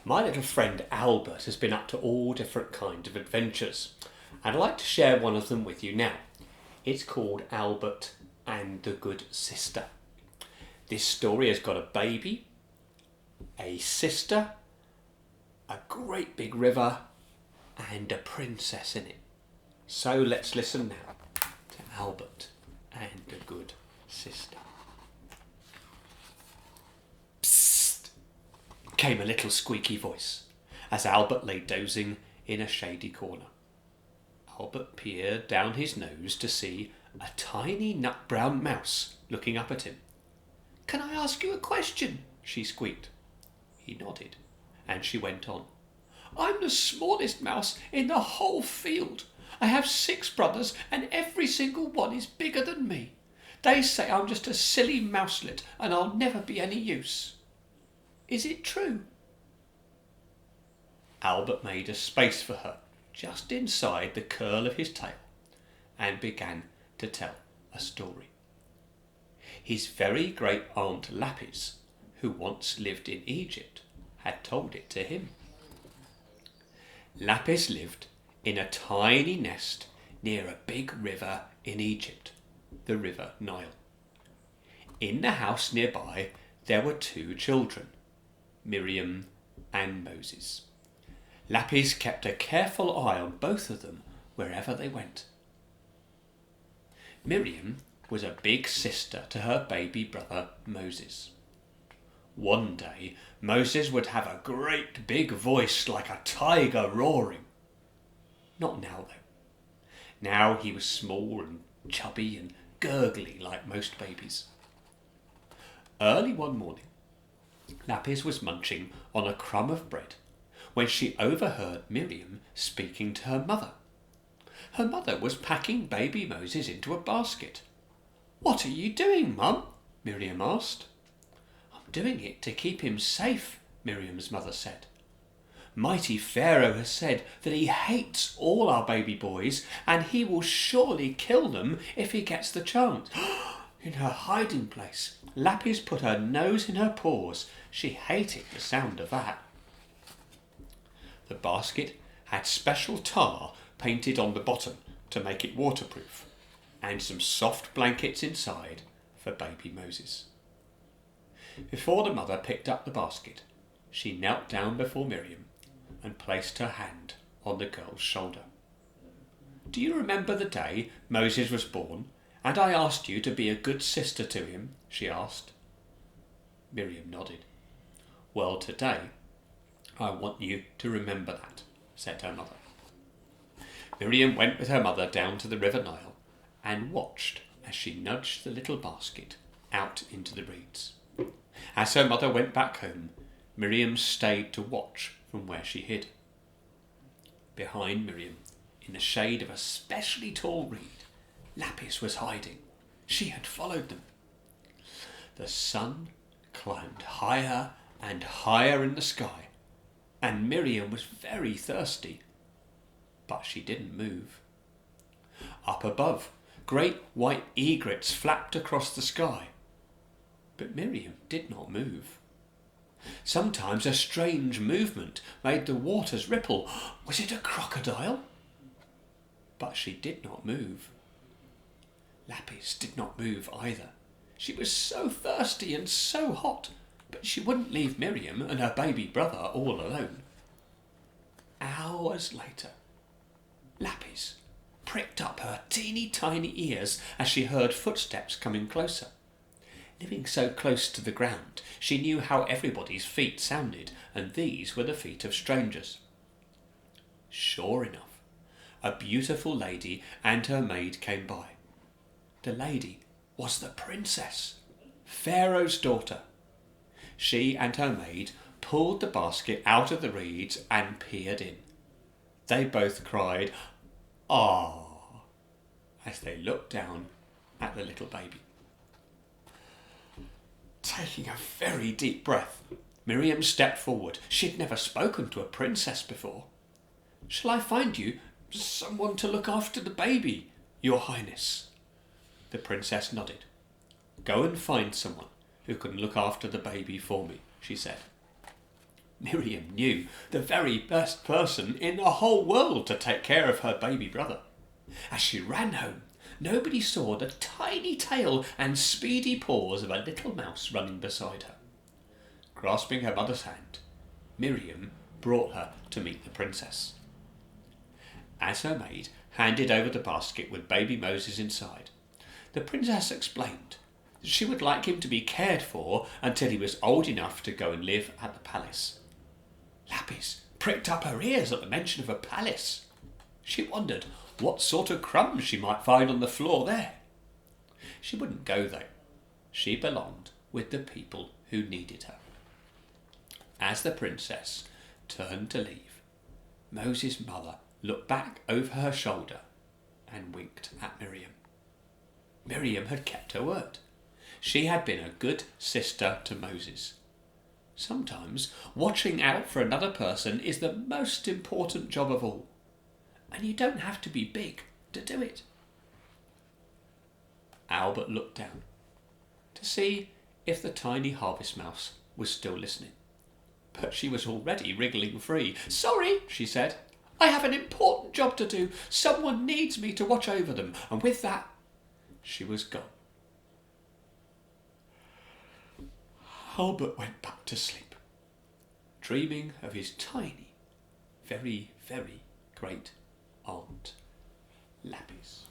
My little friend Albert has been up to all different kinds of adventures. I'd like to share one of them with you now. It's called Albert and the Good Sister. This story has got a baby, a sister, a great big river, and a princess in it. So let's listen now to Albert and the Good Sister. Psst! Came a little squeaky voice as Albert lay dozing in a shady corner. Albert peered down his nose to see a tiny nut-brown mouse looking up at him. "Can I ask you a question?" she squeaked. He nodded, and she went on. "I'm the smallest mouse in the whole field. I have 6 brothers, and every single one is bigger than me. They say I'm just a silly mouselet, and I'll never be any use. Is it true?" Albert made a space for her just inside the curl of his tail and began to tell a story. His very great aunt Lapis, who once lived in Egypt, had told it to him. Lapis lived in a tiny nest near a big river in Egypt, the River Nile. In the house nearby there were 2 children, Miriam and Moses. Lapis kept a careful eye on both of them wherever they went. Miriam was a big sister to her baby brother Moses. One day Moses would have a great big voice like a tiger roaring. Not now though. Now he was small and chubby and gurgly like most babies. Early one morning, Lapis was munching on a crumb of bread when she overheard Miriam speaking to her mother. Her mother was packing baby Moses into a basket. "What are you doing, Mum?" Miriam asked. "I'm doing it to keep him safe," Miriam's mother said. "Mighty Pharaoh has said that he hates all our baby boys and he will surely kill them if he gets the chance." In her hiding place, Lapis put her nose in her paws. She hated the sound of that. The basket had special tar painted on the bottom to make it waterproof, and some soft blankets inside for baby Moses. Before the mother picked up the basket, she knelt down before Miriam and placed her hand on the girl's shoulder. "Do you remember the day Moses was born, and I asked you to be a good sister to him?" she asked. Miriam nodded. "Well, today I want you to remember that," said her mother. Miriam went with her mother down to the River Nile and watched as she nudged the little basket out into the reeds. As her mother went back home, Miriam stayed to watch from where she hid. Behind Miriam, in the shade of a specially tall reed, Lapis was hiding. She had followed them. The sun climbed higher and higher in the sky, and Miriam was very thirsty, but she didn't move. Up above, great white egrets flapped across the sky, but Miriam did not move. Sometimes a strange movement made the waters ripple. Was it a crocodile? But she did not move. Lapis did not move either. She was so thirsty and so hot, but she wouldn't leave Miriam and her baby brother all alone. Hours later, Lapis pricked up her teeny tiny ears as she heard footsteps coming closer. Living so close to the ground, she knew how everybody's feet sounded, and these were the feet of strangers. Sure enough, a beautiful lady and her maid came by. The lady was the princess, Pharaoh's daughter. She and her maid pulled the basket out of the reeds and peered in. They both cried, "Ah," as they looked down at the little baby. Taking a very deep breath, Miriam stepped forward. She'd never spoken to a princess before. "Shall I find you someone to look after the baby, Your Highness?" The princess nodded. "Go and find someone who can look after the baby for me," she said. Miriam knew the very best person in the whole world to take care of her baby brother. As she ran home, nobody saw the tiny tail and speedy paws of a little mouse running beside her. Grasping her mother's hand, Miriam brought her to meet the princess. As her maid handed over the basket with baby Moses inside, the princess explained that she would like him to be cared for until he was old enough to go and live at the palace. Lapis pricked up her ears at the mention of a palace. She wondered what sort of crumbs she might find on the floor there. She wouldn't go though. She belonged with the people who needed her. As the princess turned to leave, Moses' mother looked back over her shoulder and winked at Miriam. Miriam had kept her word. She had been a good sister to Moses. Sometimes watching out for another person is the most important job of all, and you don't have to be big to do it. Albert looked down to see if the tiny harvest mouse was still listening, but she was already wriggling free. "Sorry," she said. "I have an important job to do. Someone needs me to watch over them." And with that, she was gone. Albert went back to sleep, dreaming of his tiny, very, very great aunt, Lapis.